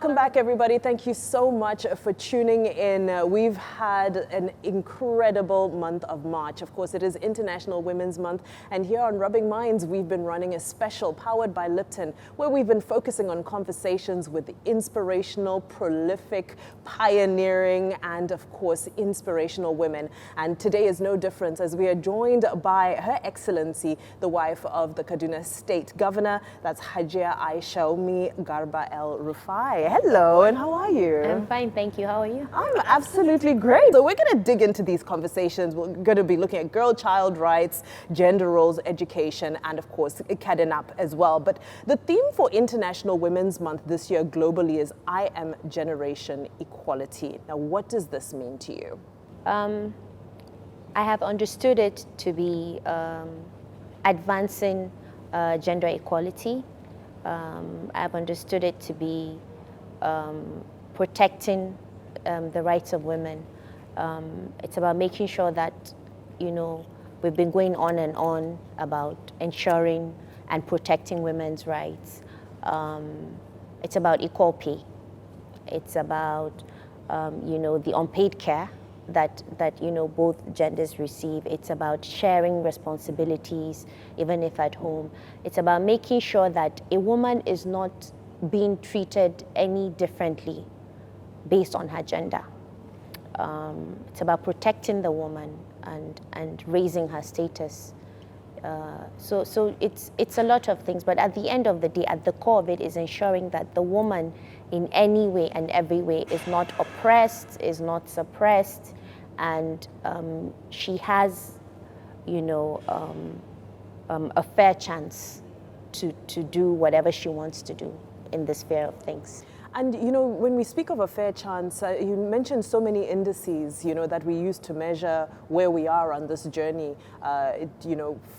Welcome back, everybody. Thank you so much for tuning in. We've had an incredible month of March. Of course, it is International Women's Month. And here on Rubbin Minds, we've been running a special powered by Lipton, where we've been focusing on conversations with inspirational, prolific, pioneering, and of course, inspirational women. And today is no different, as we are joined by Her Excellency, the wife of the Kaduna State Governor. That's Hajia Aisha Garba El-Rufai. Hello, and how are you? I'm fine, thank you. How are you? I'm absolutely great. So we're going to dig into these conversations. We're going to be looking at girl-child rights, gender roles, education, and of course, Kadinap as well. But the theme for International Women's Month this year globally is I Am Generation Equality. Now, what does this mean to you? I have understood it to be advancing gender equality. I've understood it to be protecting the rights of women. It's about making sure that, we've been going on and on about ensuring and protecting women's rights. It's about equal pay. It's about, the unpaid care that both genders receive. It's about sharing responsibilities, even if at home. It's about making sure that a woman is not being treated any differently based on her gender. It's about protecting the woman and raising her status. So it's a lot of things, but at the end of the day, at the core of it is ensuring that the woman in any way and every way is not oppressed, is not suppressed, and she has, a fair chance to do whatever she wants to do in the sphere of things. And, when we speak of a fair chance, you mentioned so many indices, that we use to measure where we are on this journey,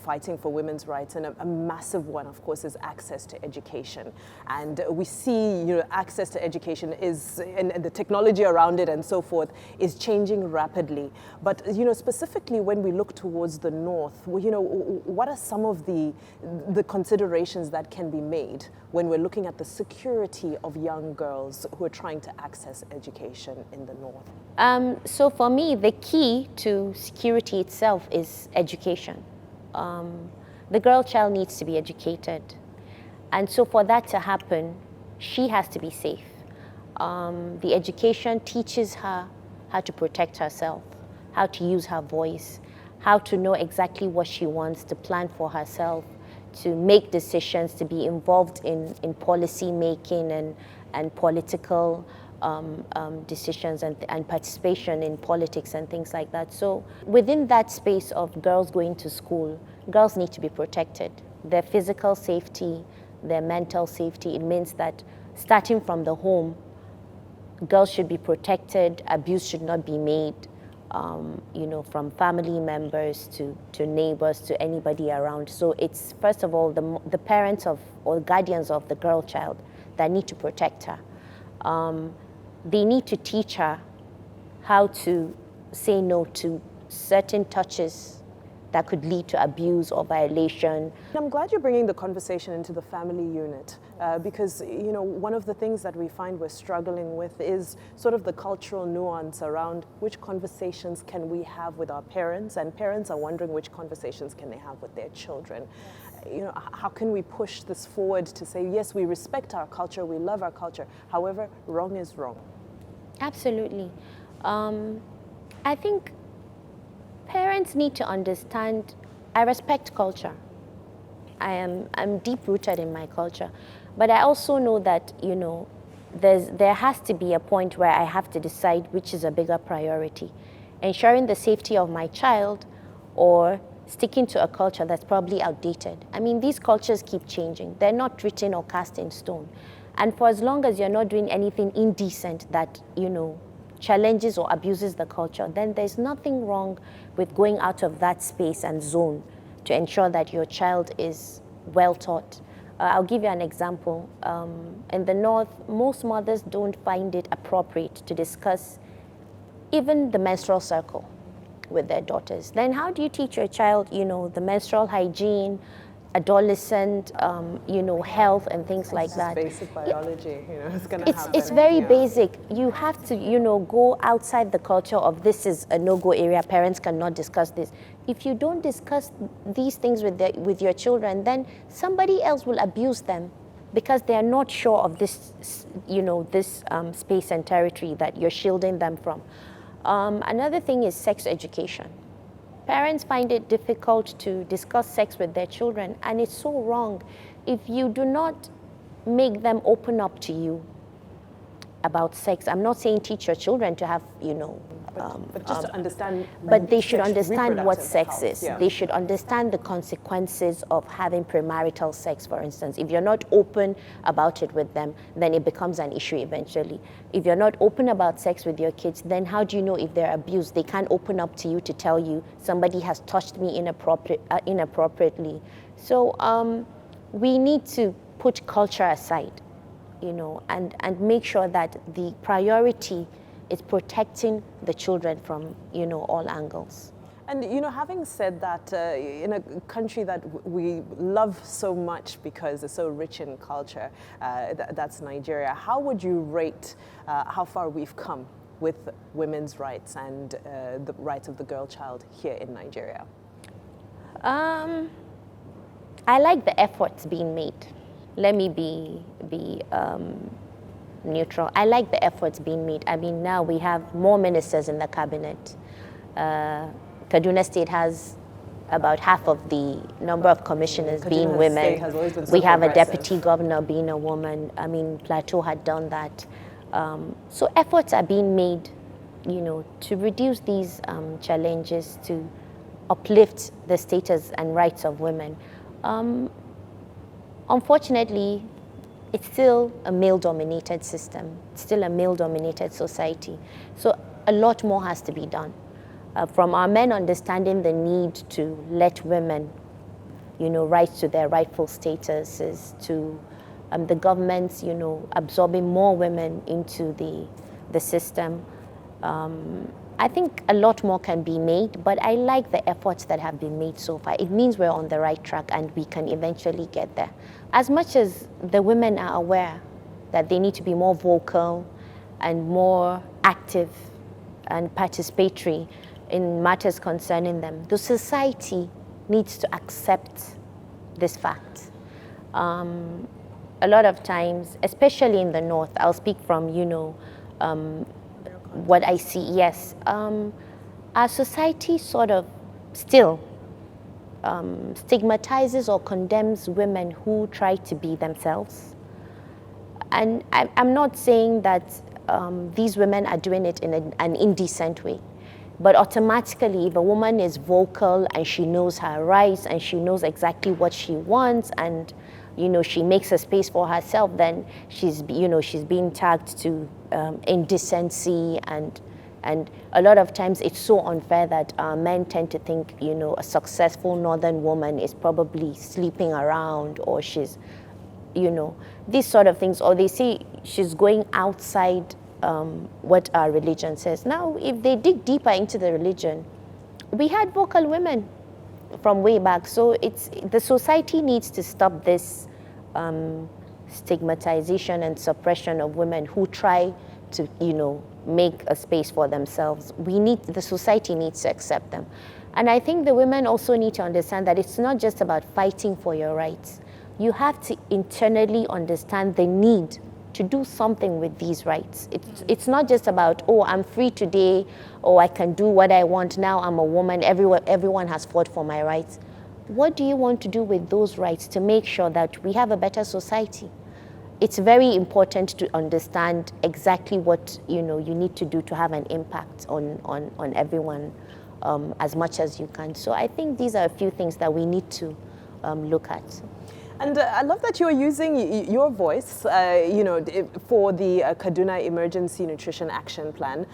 fighting for women's rights. And a massive one, of course, is access to education. And we see, access to education is, and the technology around it and so forth, is changing rapidly. But, specifically when we look towards the north, what are some of the considerations that can be made when we're looking at the security of young girls who are trying to access education in the north? So for me, the key to security itself is education. The girl child needs to be educated. And so for that to happen, she has to be safe. The education teaches her how to protect herself, how to use her voice, how to know exactly what she wants, to plan for herself, to make decisions, to be involved in policy making and political decisions and participation in politics and things like that. So within that space of girls going to school, girls need to be protected. Their physical safety, their mental safety, it means that starting from the home, girls should be protected, abuse should not be made, from family members to neighbors to anybody around. So it's first of all the parents or guardians of the girl child that need to protect her. They need to teach her how to say no to certain touches that could lead to abuse or violation. I'm glad you're bringing the conversation into the family unit because, one of the things that we find we're struggling with is sort of the cultural nuance around which conversations can we have with our parents, and parents are wondering which conversations can they have with their children. Yes. How can we push this forward to say, yes, we respect our culture, we love our culture, however, wrong is wrong? Absolutely. I think parents need to understand, I respect culture. I'm deep-rooted in my culture. But I also know that, there has to be a point where I have to decide which is a bigger priority. Ensuring the safety of my child or sticking to a culture that's probably outdated. I mean, these cultures keep changing. They're not written or cast in stone. And for as long as you're not doing anything indecent that, challenges or abuses the culture, then there's nothing wrong with going out of that space and zone to ensure that your child is well taught. I'll give you an example. In the north, most mothers don't find it appropriate to discuss even the menstrual cycle with their daughters. Then how do you teach your child, the menstrual hygiene, adolescent, health and things like that. Basic biology, it's going to happen. It's very basic. You have to, go outside the culture of this is a no-go area. Parents cannot discuss this. If you don't discuss these things with your children, then somebody else will abuse them because they are not sure of this, this space and territory that you're shielding them from. Another thing is sex education. Parents find it difficult to discuss sex with their children, and it's so wrong. If you do not make them open up to you about sex, I'm not saying teach your children to have, but just to understand. But they should understand what sex is. Yeah. They should understand the consequences of having premarital sex, for instance. If you're not open about it with them, then it becomes an issue eventually. If you're not open about sex with your kids, then how do you know if they're abused? They can't open up to you to tell you somebody has touched me inappropriately. So we need to put culture aside, and make sure that the priority is protecting the children from, all angles. And, having said that, in a country that we love so much because it's so rich in culture, that's Nigeria, how would you rate how far we've come with women's rights and the rights of the girl child here in Nigeria? I like the efforts being made. Let me be neutral. I like the efforts being made. I mean, now we have more ministers in the cabinet. Kaduna State has about half of the number of commissioners being women. We have a deputy governor being a woman. I mean, Plateau had done that. So efforts are being made, to reduce these challenges, to uplift the status and rights of women. Unfortunately, it's still a male-dominated system. It's still a male-dominated society. So a lot more has to be done. From our men understanding the need to let women, rise to their rightful statuses, to the governments, absorbing more women into the system. I think a lot more can be made, but I like the efforts that have been made so far. It means we're on the right track and we can eventually get there. As much as the women are aware that they need to be more vocal and more active and participatory in matters concerning them, the society needs to accept this fact. A lot of times, especially in the North, I'll speak from, what I see, yes. Our society sort of still stigmatizes or condemns women who try to be themselves. And I'm not saying that these women are doing it in an indecent way, but automatically if a woman is vocal and she knows her rights and she knows exactly what she wants and she makes a space for herself, then she's being tagged to indecency and a lot of times it's so unfair that men tend to think, a successful northern woman is probably sleeping around or she's, these sort of things, or they say she's going outside what our religion says. Now, if they dig deeper into the religion, we had vocal women from way back. So the society needs to stop this stigmatization and suppression of women who try to, make a space for themselves. The society needs to accept them. And I think the women also need to understand that it's not just about fighting for your rights. You have to internally understand the need to do something with these rights. It's not just about, I'm free today, or I can do what I want, now I'm a woman, everyone has fought for my rights. What do you want to do with those rights to make sure that we have a better society? It's very important to understand exactly what you need to do to have an impact on everyone as much as you can. So I think these are a few things that we need to look at. And I love that you're using your voice, for the Kaduna Emergency Nutrition Action Plan,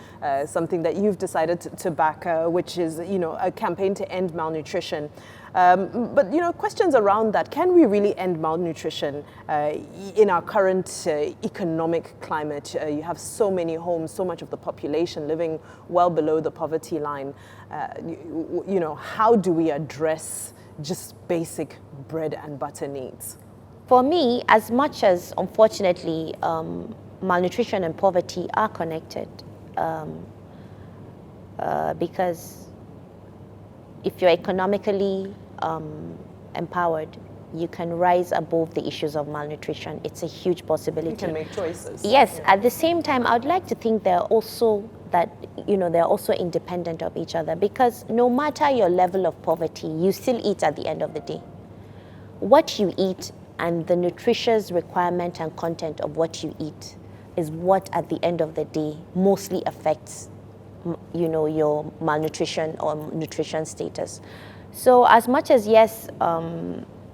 something that you've decided to back, which is, a campaign to end malnutrition. But, questions around that. Can we really end malnutrition in our current economic climate? You have so many homes, so much of the population living well below the poverty line. how do we address just basic bread and butter needs? For me, as much as, unfortunately, malnutrition and poverty are connected, because if you're economically empowered, you can rise above the issues of malnutrition. It's a huge possibility. You can make choices. Yes. Yeah. At the same time, I would like to think they're also independent of each other, because no matter your level of poverty, you still eat at the end of the day. What you eat and the nutritious requirement and content of what you eat is what at the end of the day mostly affects your malnutrition or nutrition status. So as much as, yes,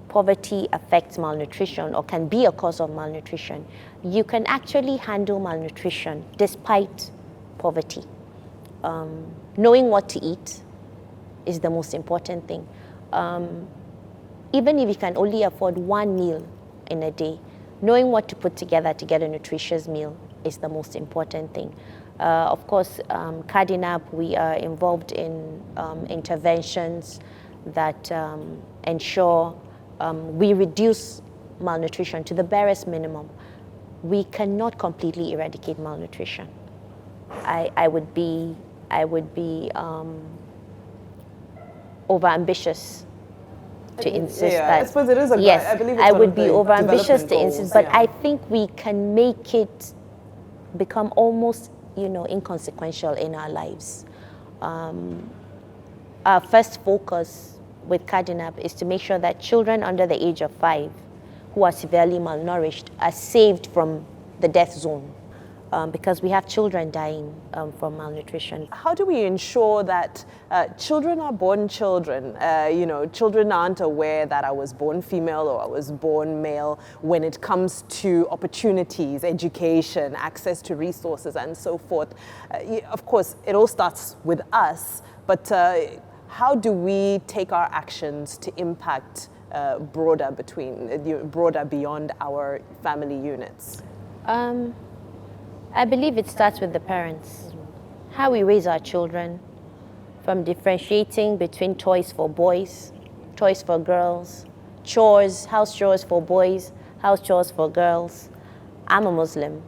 poverty affects malnutrition or can be a cause of malnutrition, you can actually handle malnutrition despite poverty. Knowing what to eat is the most important thing. Even if you can only afford one meal in a day, knowing what to put together to get a nutritious meal is the most important thing. Of course, CARDINAP, we are involved in interventions that ensure we reduce malnutrition to the barest minimum. We cannot completely eradicate malnutrition. I would be overambitious to insist that. I suppose it is a yes, I believe it's I one would of be the overambitious to development insist, goals, but I think we can make it become almost inconsequential in our lives. Our first focus with CARDINAP is to make sure that children under the age of 5 who are severely malnourished are saved from the death zone, because we have children dying from malnutrition. How do we ensure that children are born children? Children aren't aware that I was born female or I was born male when it comes to opportunities, education, access to resources, and so forth. Of course, it all starts with us, but how do we take our actions to impact broader beyond our family units? I believe it starts with the parents. How we raise our children, from differentiating between toys for boys, toys for girls, chores, house chores for boys, house chores for girls. I'm a Muslim.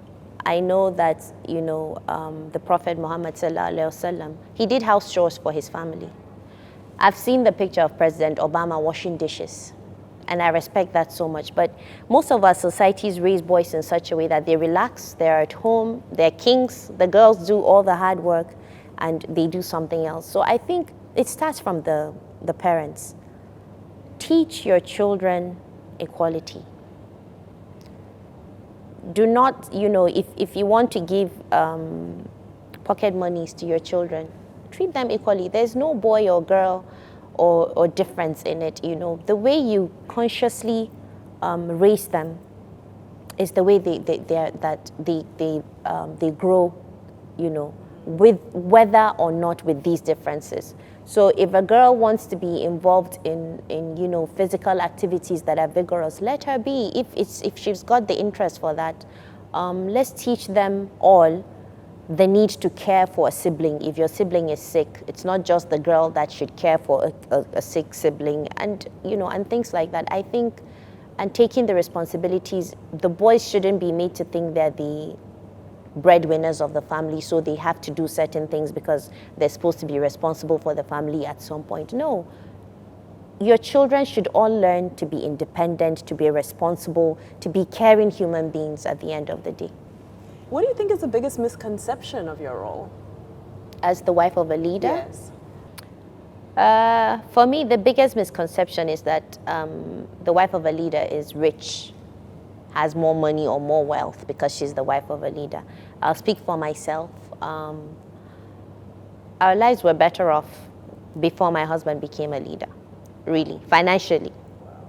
I know that, the Prophet Muhammad sallallahu alaihi wasallam, he did house chores for his family. I've seen the picture of President Obama washing dishes, and I respect that so much. But most of our societies raise boys in such a way that they relax, they're at home, they're kings, the girls do all the hard work, and they do something else. So I think it starts from the parents. Teach your children equality. Do not, if you want to give pocket monies to your children, treat them equally. There's no boy or girl or difference in it. The way you consciously raise them is the way they grow, with whether or not with these differences. So if a girl wants to be involved in physical activities that are vigorous, let her be. If she's got the interest for that, let's teach them all the need to care for a sibling. If your sibling is sick, it's not just the girl that should care for a sick sibling, and things like that. I think, and taking the responsibilities, the boys shouldn't be made to think they're the breadwinners of the family, so they have to do certain things because they're supposed to be responsible for the family at some point. No. Your children should all learn to be independent, to be responsible, to be caring human beings at the end of the day. What do you think is the biggest misconception of your role? As the wife of a leader? Yes. For me, the biggest misconception is that the wife of a leader is rich, has more money or more wealth because she's the wife of a leader. I'll speak for myself. Our lives were better off before my husband became a leader, really, financially,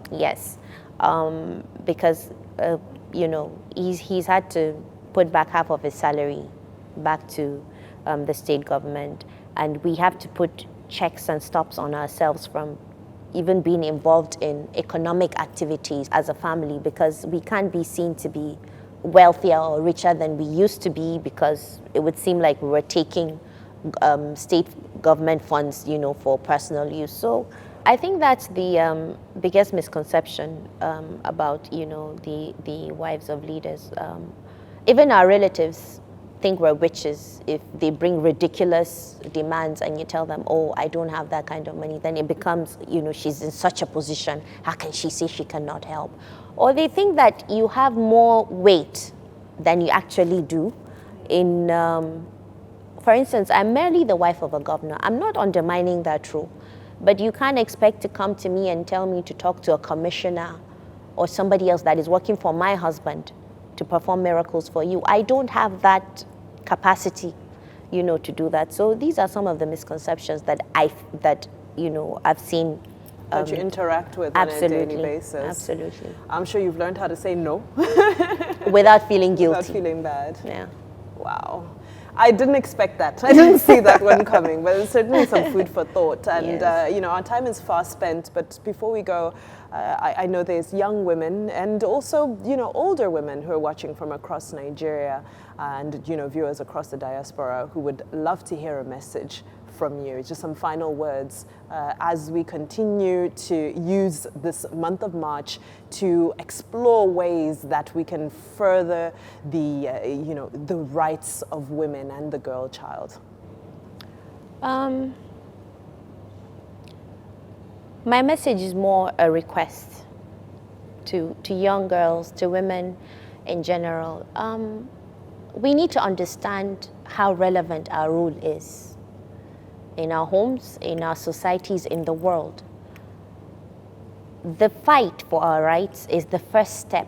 yes. Because, he's had to put back half of his salary back to the state government, and we have to put checks and stops on ourselves from even being involved in economic activities as a family, because we can't be seen to be wealthier or richer than we used to be, because it would seem like we were taking state government funds, for personal use. So I think that's the biggest misconception about, the wives of leaders. Even our relatives think we're witches if they bring ridiculous demands and you tell them, oh, I don't have that kind of money. Then it becomes, she's in such a position. How can she say she cannot help? Or they think that you have more weight than you actually do. For instance, I'm merely the wife of a governor. I'm not undermining that role. But you can't expect to come to me and tell me to talk to a commissioner or somebody else that is working for my husband to perform miracles for you. I don't have that capacity, to do that. So these are some of the misconceptions that I've seen. That you interact with on a daily basis. Absolutely. I'm sure you've learned how to say no. Without feeling guilty. Without feeling bad. Yeah. Wow. I didn't expect that. I didn't see that one coming, but it's certainly some food for thought. And, yes. Our time is fast spent, but before we go, I know there's young women and also, older women who are watching from across Nigeria and, viewers across the diaspora who would love to hear a message from you. Just some final words as we continue to use this month of March to explore ways that we can further the rights of women and the girl child. My message is more a request to young girls, to women in general. We need to understand how relevant our role is in our homes, in our societies, in the world. The fight for our rights is the first step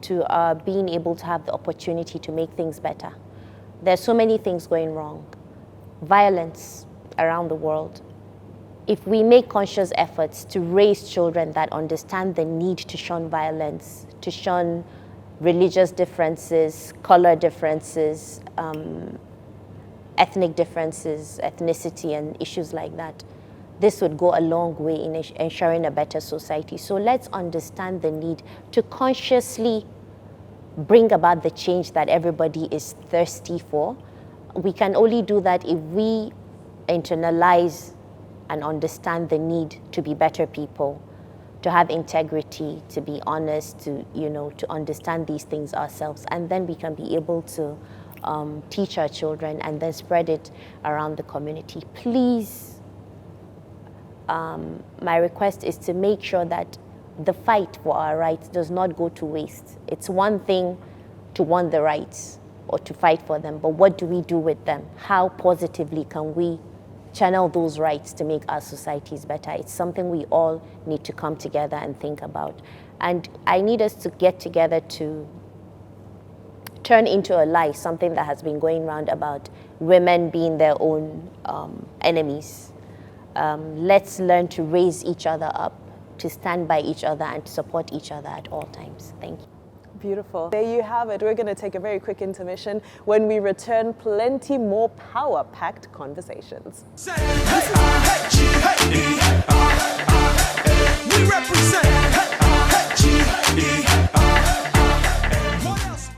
to being able to have the opportunity to make things better. There's so many things going wrong. Violence around the world. If we make conscious efforts to raise children that understand the need to shun violence, to shun religious differences, color differences, ethnic differences, ethnicity, and issues like that, this would go a long way in ensuring a better society. So let's understand the need to consciously bring about the change that everybody is thirsty for. We can only do that if we internalize and understand the need to be better people, to have integrity, to be honest, to understand these things ourselves, and then we can be able to teach our children and then spread it around the community. Please, my request is to make sure that the fight for our rights does not go to waste. It's one thing to want the rights or to fight for them, but what do we do with them? How positively can we channel those rights to make our societies better? It's something we all need to come together and think about. And I need us to get together to turn into a lie, something that has been going around about women being their own enemies. Let's learn to raise each other up, to stand by each other and to support each other at all times. Thank you. Beautiful. There you have it. We're going to take a very quick intermission. When we return, plenty more power-packed conversations. We represent.